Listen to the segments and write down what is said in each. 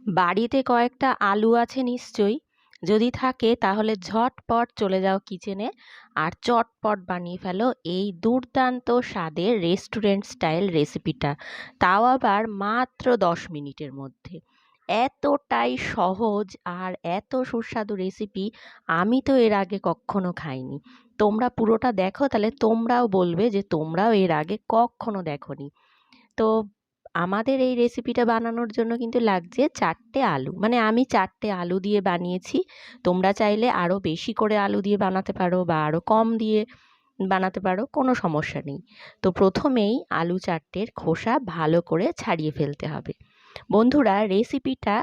বাড়িতে কয়েকটা আলু আছে নিশ্চয়ই। যদি থাকে তাহলে ঝটপট চলে যাও কিচেনে আর চটপট বানিয়ে ফেলো এই দুর্দান্ত স্বাদের রেস্টুরেন্ট স্টাইল রেসিপিটা, তাও আবার মাত্র 10 মিনিটের মধ্যে। এতটাই সহজ আর এত সুস্বাদু রেসিপি আমি তো এর আগে কখনো খাইনি। তোমরা পুরোটা দেখো, তাহলে তোমরাও বলবে যে তোমরাও এর আগে কখনো দেখোনি। তো আমাদের এই রেসিপিটা বানানোর জন্য কিন্তু লাগছে 4টে আলু, মানে আমি 4টে আলু দিয়ে বানিয়েছি। তোমরা চাইলে আরও বেশি করে আলু দিয়ে বানাতে পারো বা আরও কম দিয়ে বানাতে পারো, কোনো সমস্যা নেই। তো প্রথমেই আলু 4টের খোসা ভালো করে ছাড়িয়ে ফেলতে হবে। বন্ধুরা, রেসিপিটা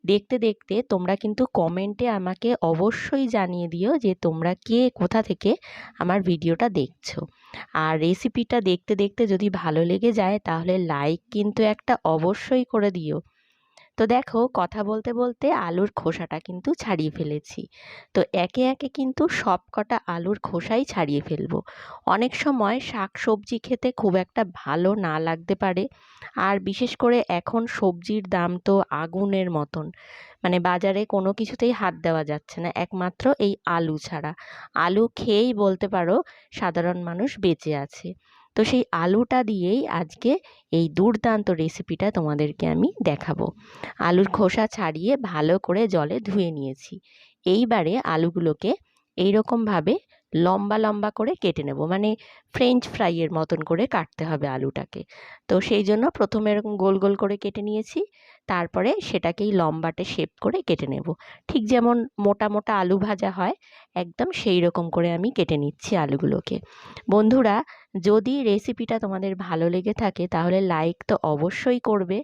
দেখতে দেখতে তোমরা কিন্তু কমেন্টে আমাকে অবশ্যই জানিয়ে দিও যে তোমরা কে কোথা থেকে আমার ভিডিওটা দেখছো। আর রেসিপিটা দেখতে দেখতে যদি ভালো লেগে যায় তাহলে লাইক কিন্তু একটা অবশ্যই করে দিও। তো দেখো, কথা বলতে বলতে আলুর খোসাটা কিন্তু ছাড়িয়ে ফেলেছি। তো একে একে কিন্তু সব কটা আলুর খোসাই ছাড়িয়ে ফেলবো। অনেক সময় শাক সবজি খেতে খুব একটা ভালো না লাগতে পারে, আর বিশেষ করে এখন সবজির দাম তো আগুনের মতন। মানে বাজারে কোনো কিছুতেই হাত দেওয়া যাচ্ছে না একমাত্র এই আলু ছাড়া। আলু খেয়েই বলতে পারো সাধারণ মানুষ বেঁচে আছে। তো সেই আলুটা দিয়েই আজকে এই দুর্দান্ত রেসিপিটা তোমাদেরকে আমি দেখাবো। আলুর খোসা ছাড়িয়ে ভালো করে জলে ধুয়ে নিয়েছি। এইবারে আলুগুলোকে এইরকমভাবে লম্বা লম্বা করে কেটে নেব, মানে ফ্রেঞ্চ ফ্রাইয়ের মতন করে কাটতে হবে আলুটাকে। তো সেই জন্য প্রথমে এরকম গোল গোল করে কেটে নিয়েছি, তারপরে সেটাকেই লম্বাটে শেপ করে কেটে নেব। ঠিক যেমন মোটা মোটা আলু ভাজা হয়, একদম সেই রকম করে আমি কেটে নিচ্ছি আলুগুলোকে। বন্ধুরা, যদি রেসিপিটা তোমাদের ভালো লেগে থাকে তাহলে লাইক তো অবশ্যই করবে,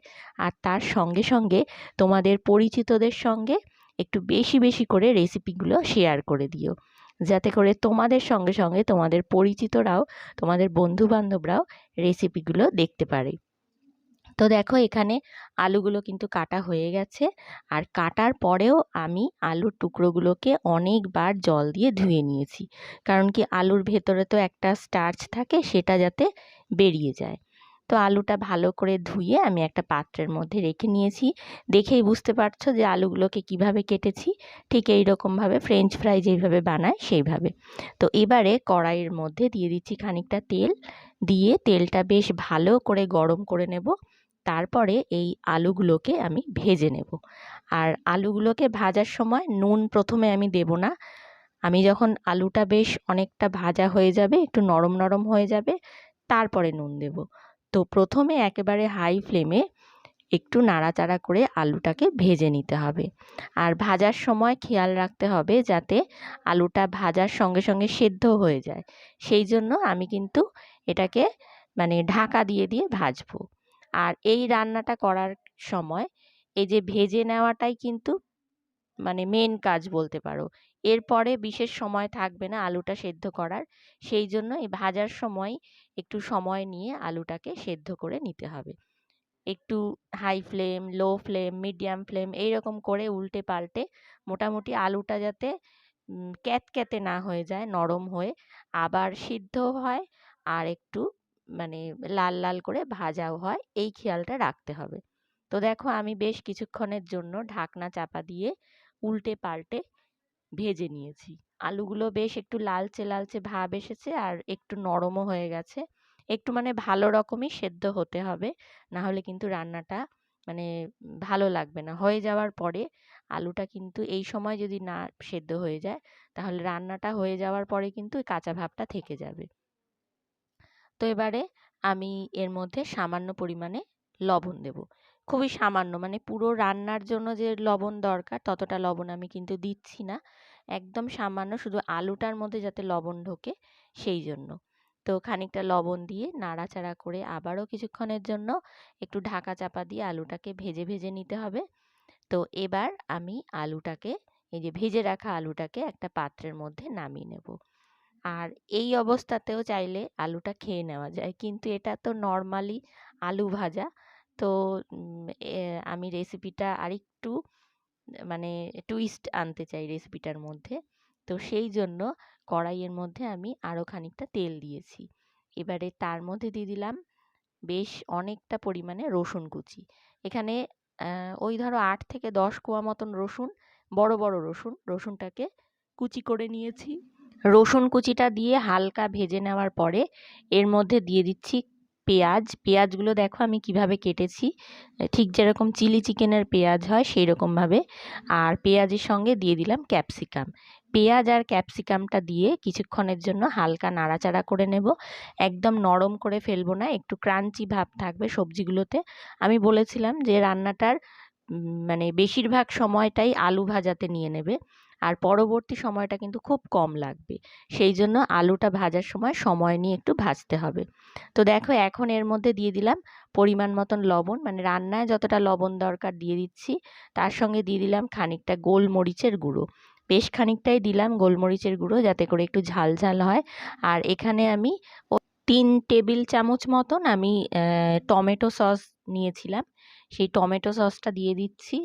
আর তার সঙ্গে সঙ্গে তোমাদের পরিচিতদের সঙ্গে একটু বেশি বেশি করে রেসিপিগুলো শেয়ার করে দিও, যাতে করে তোমাদের সঙ্গে সঙ্গে তোমাদের পরিচিতরাও, তোমাদের বন্ধু বান্ধবরাও রেসিপিগুলো দেখতে পারে। তো দেখো, এখানে আলুগুলো কিন্তু কাটা হয়ে গেছে। আর কাটার পরেও আমি আলুর টুকরোগুলোকে অনেকবার জল দিয়ে ধুয়ে নিয়েছি, কারণ কি আলুর ভেতরে তো একটা স্টার্চ থাকে, সেটা যাতে বেরিয়ে যায়। তো আলুটা ভালো করে ধুয়ে আমি একটা পাত্রের মধ্যে রেখে নিয়েছি। দেখেই বুঝতে পারছো যে আলুগুলোকে কিভাবে কেটেছি, ঠিক এই রকমভাবে ফ্রেঞ্চ ফ্রাই যেইভাবে বানায় সেইভাবে। তো এবারে কড়াইয়ের মধ্যে দিয়ে দিচ্ছি খানিকটা তেল, দিয়ে তেলটা বেশ ভালো করে গরম করে নেব। তারপরে এই আলুগুলোকে আমি ভেজে নেব। আর আলুগুলোকে ভাজার সময় নুন প্রথমে আমি দেব না। আমি যখন আলুটা বেশ অনেকটা ভাজা হয়ে যাবে, একটু নরম নরম হয়ে যাবে, তারপরে নুন দেব। তো প্রথমে একেবারে হাই ফ্লেমে একটু নাড়াচাড়া করে আলুটাকে ভেজে নিতে হবে। আর ভাজার সময় খেয়াল রাখতে হবে যাতে আলুটা ভাজার সঙ্গে সঙ্গে সেদ্ধ হয়ে যায়। সেই জন্য আমি কিন্তু এটাকে মানে ঢাকা দিয়ে দিয়ে ভাজবো। আর এই রান্নাটা করার সময় এই যে ভেজে নেওয়াটাই কিন্তু মানে মেন কাজ বলতে পারো। এরপরে বিশেষ সময় থাকবে না আলুটা সেদ্ধ করার। সেই জন্য এই ভাজার সময় একটু সময় নিয়ে আলুটাকে সেদ্ধ করে নিতে হবে। একটু high flame, low flame, medium flame এইরকম করে উল্টে পাল্টে মোটামুটি আলুটা যাতে ক্যাতক্যাতে না হয়ে যায়, নরম হয়ে আবার সিদ্ধও হয়, আর একটু মানে লাল লাল করে ভাজাও হয়, এই খেয়ালটা রাখতে হবে। তো দেখো, আমি বেশ কিছুক্ষণের জন্য ঢাকনা চাপা দিয়ে উল্টে পাল্টে ভেজে নিয়েছি। আলুগুলো বেশ একটু লালচে লালচে ভাব এসেছে আর একটু নরমও হয়ে গেছে। একটু মানে ভালো রকমই সেদ্ধ হতে হবে, না হলে কিন্তু রান্নাটা মানে ভালো লাগবে না। হয়ে যাওয়ার পরে আলুটা কিন্তু এই সময় যদি না সেদ্ধ হয়ে যায় তাহলে রান্নাটা হয়ে যাওয়ার পরে কিন্তু ওই কাঁচা ভাবটা থেকে যাবে। তো এবারে আমি এর মধ্যে সামান্য পরিমাণে লবণ দেব। খুবই সামান্য, মানে পুরো রান্নার জন্য যে লবণ দরকার ততটা লবণ আমি কিন্তু দিচ্ছি না। একদম সামান্য, শুধু আলুটার মধ্যে যাতে লবণ ঢোকে সেই জন্য। তো খানিকটা লবণ দিয়ে নাড়াচাড়া করে আবারও কিছুক্ষণের জন্য একটু ঢাকা চাপা দিয়ে আলুটাকে ভেজে ভেজে নিতে হবে। তো এবার আমি আলুটাকে, এই যে ভেজে রাখা আলুটাকে একটা পাত্রের মধ্যে নামিয়ে নেব। আর এই অবস্থাতেও চাইলে আলুটা খেয়ে নেওয়া যায়, কিন্তু এটা তো নর্মালি আলু ভাজা। তো উম, এ, আমি রেসিপিটা আরেকটু মানে টুইস্ট আনতে চাই রেসিপিটার মধ্যে। তো সেই জন্য কড়াইয়ের মধ্যে আমি আরও খানিকটা তেল দিয়েছি। এবারে তার মধ্যে দিয়ে দিলাম বেশ অনেকটা পরিমাণে রসুন কুচি। এখানে ওই ধরো 8 থেকে 10 কোয়া মতন রসুন, বড় বড় রসুনটাকে কুচি করে নিয়েছি। রসুন কুচিটা দিয়ে হালকা ভেজে নেওয়ার পরে এর মধ্যে দিয়ে দিচ্ছি পেঁয়াজগুলো দেখো আমি কিভাবে কেটেছি, ঠিক যেরকম চিলি চিকেনের পেঁয়াজ হয় সেই রকমভাবে। আর পেঁয়াজের সঙ্গে দিয়ে দিলাম ক্যাপসিকাম। পেঁয়াজ আর ক্যাপসিকামটা দিয়ে কিছুক্ষণের জন্য হালকা নাড়াচাড়া করে নেব। একদম নরম করে ফেলবো না, একটু ক্রাঞ্চি ভাব থাকবে সবজিগুলোতে। আমি বলেছিলাম যে রান্নাটার মানে বেশিরভাগ সময়টাই আলু ভাজাতে নিয়ে নেবে, আর পরবর্তী সময়টা কিন্তু খুব কম লাগবে। সেই জন্য আলুটা ভাজার সময় নিয়ে একটু ভাজতে হবে। তো দেখো এখন এর মধ্যে দিয়ে দিলাম পরিমাণ মতন লবণ, মানে রান্নায় যতটা লবণ দরকার দিয়ে দিচ্ছি। তার সঙ্গে দিয়ে দিলাম খানিকটা গোলমরিচের গুঁড়ো, বেশ খানিকটাই দিলাম গোলমরিচের গুঁড়ো, যাতে করে একটু ঝাল ঝাল হয়। আর এখানে আমি 3 টেবিল চামচ মতন আমি টমেটো সস নিয়েছিলাম, সেই টমেটো সসটা দিয়ে দিচ্ছি।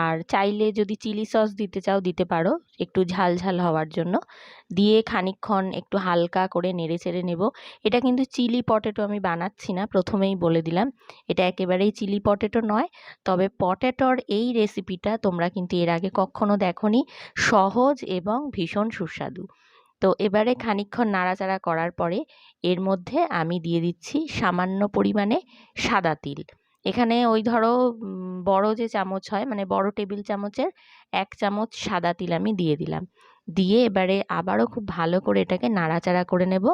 আর চাইলে যদি চিলি সস দিতে চাও দিতে পারো, একটু ঝাল ঝাল হওয়ার জন্য। দিয়ে খানিকক্ষণ একটু হালকা করে নেড়ে চেড়ে নেব। এটা কিন্তু চিলি পটেটো আমি বানাচ্ছি না, প্রথমেই বলে দিলাম। এটা একেবারেই চিলি পটেটো নয়, তবে পটেটোর এই রেসিপিটা তোমরা কিন্তু এর আগে কখনো দেখোনি। সহজ এবং ভীষণ সুস্বাদু। তো এবারে খানিকক্ষণ নাড়াচাড়া করার পরে এর মধ্যে আমি দিয়ে দিচ্ছি সামান্য পরিমাণে সাদা তিল। এখানে ওই ধরো বড় যে চামচ হয়, মানে বড় টেবিল চামচের 1 চামচ সাদা তিল আমি দিয়ে দিলাম। দিয়ে এবারে আবারও খুব ভালো করে এটাকে নাড়াচাড়া করে নেব।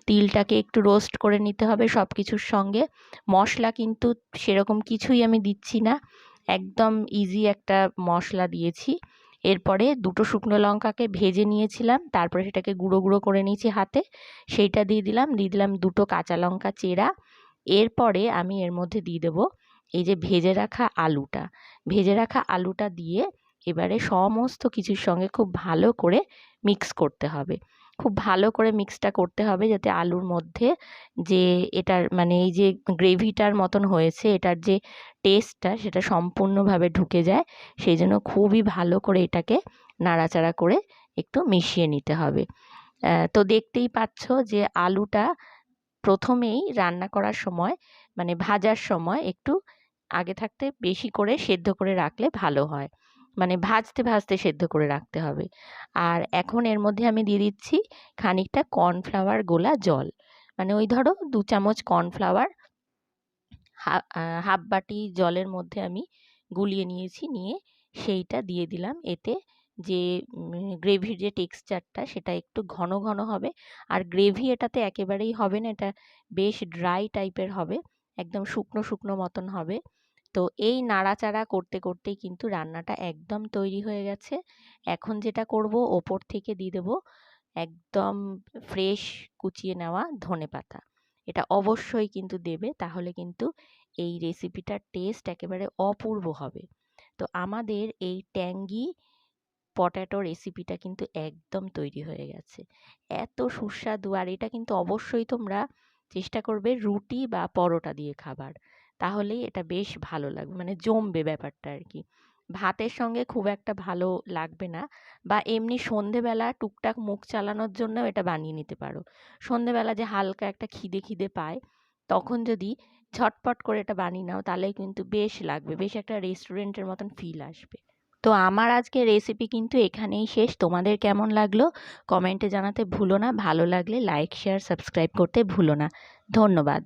তিলটাকে একটু রোস্ট করে নিতে হবে সব কিছুর সঙ্গে। মশলা কিন্তু সেরকম কিছুই আমি দিচ্ছি না, একদম ইজি একটা মশলা দিয়েছি। এরপরে 2টো শুকনো লঙ্কাকে ভেজে নিয়েছিলাম, তারপরে সেটাকে গুঁড়ো গুঁড়ো করে নিয়েছি হাতে, সেইটা দিয়ে দিলাম। 2টো কাঁচা লঙ্কা চেরা। এরপরে আমি এর মধ্যে দিয়ে দেবো এই যে ভেজে রাখা আলুটা দিয়ে এবারে সমস্ত কিছুর সঙ্গে খুব ভালো করে মিক্স করতে হবে। খুব ভালো করে মিক্সটা করতে হবে যাতে আলুর মধ্যে যে এটার মানে এই যে গ্রেভিটার মতন হয়েছে এটার যে টেস্টটা সেটা সম্পূর্ণভাবে ঢুকে যায়। সেই জন্য খুবই ভালো করে এটাকে নাড়াচাড়া করে একটু মিশিয়ে নিতে হবে। তো দেখতেই পাচ্ছ যে আলুটা প্রথমেই রান্না করার সময়, মানে ভাজার সময় একটু আগে থাকতে বেশি করে সেদ্ধ করে রাখলে ভালো হয়, মানে ভাজতে ভাজতে সেদ্ধ করে রাখতে হবে। আর এখন এর মধ্যে আমি দিয়ে দিচ্ছি খানিকটা কর্নফ্লাওয়ার গোলা জল, মানে ওই ধরো 2 চামচ কর্নফ্লাওয়ার হাফ বাটি জলের মধ্যে আমি গুলিয়ে নিয়েছি, নিয়ে সেইটা দিয়ে দিলাম। এতে যে গ্রেভির যে টেক্সচারটা সেটা একটু ঘন ঘন হবে। আর গ্রেভি এটাতে একেবারেই হবে না, এটা বেশ ড্রাই টাইপের হবে, একদম শুকনো শুকনো মতন হবে। তো এই নাড়াচাড়া করতে করতেই কিন্তু রান্নাটা একদম তৈরি হয়ে গেছে। এখন যেটা করব, ওপর থেকে দিয়ে দেবো একদম ফ্রেশ কুচিয়ে নেওয়া ধনেপাতা। এটা অবশ্যই কিন্তু দেবে, তাহলে কিন্তু এই রেসিপিটার টেস্ট একেবারে অপূর্ব হবে। তো আমাদের এই ট্যাঙ্গি পটেটো রেসিপিটা কিন্তু একদম তৈরি হয়ে গেছে। এত সুস্বাদু, আর এটা কিন্তু অবশ্যই তোমরা চেষ্টা করবে রুটি বা পরোটা দিয়ে খাবার, তাহলেই এটা বেশ ভালো লাগবে, মানে জমবে ব্যাপারটা আর কি। ভাতের সঙ্গে খুব একটা ভালো লাগবে না, বা এমনি সন্ধেবেলা টুকটাক মুখ চালানোর জন্য এটা বানিয়ে নিতে পারো। সন্ধেবেলা যে হালকা একটা খিদে খিদে পায়, তখন যদি ঝটপট করে এটা বানিয়ে নাও তাহলে কিন্তু বেশ লাগবে, বেশ একটা রেস্টুরেন্টের মতন ফিল আসবে। তো আমার আজকের রেসিপি কিন্তু এখানেই শেষ। তোমাদের কেমন লাগলো কমেন্টে জানাতে ভুলো না। ভালো লাগলে লাইক শেয়ার সাবস্ক্রাইব করতে ভুলো না। ধন্যবাদ।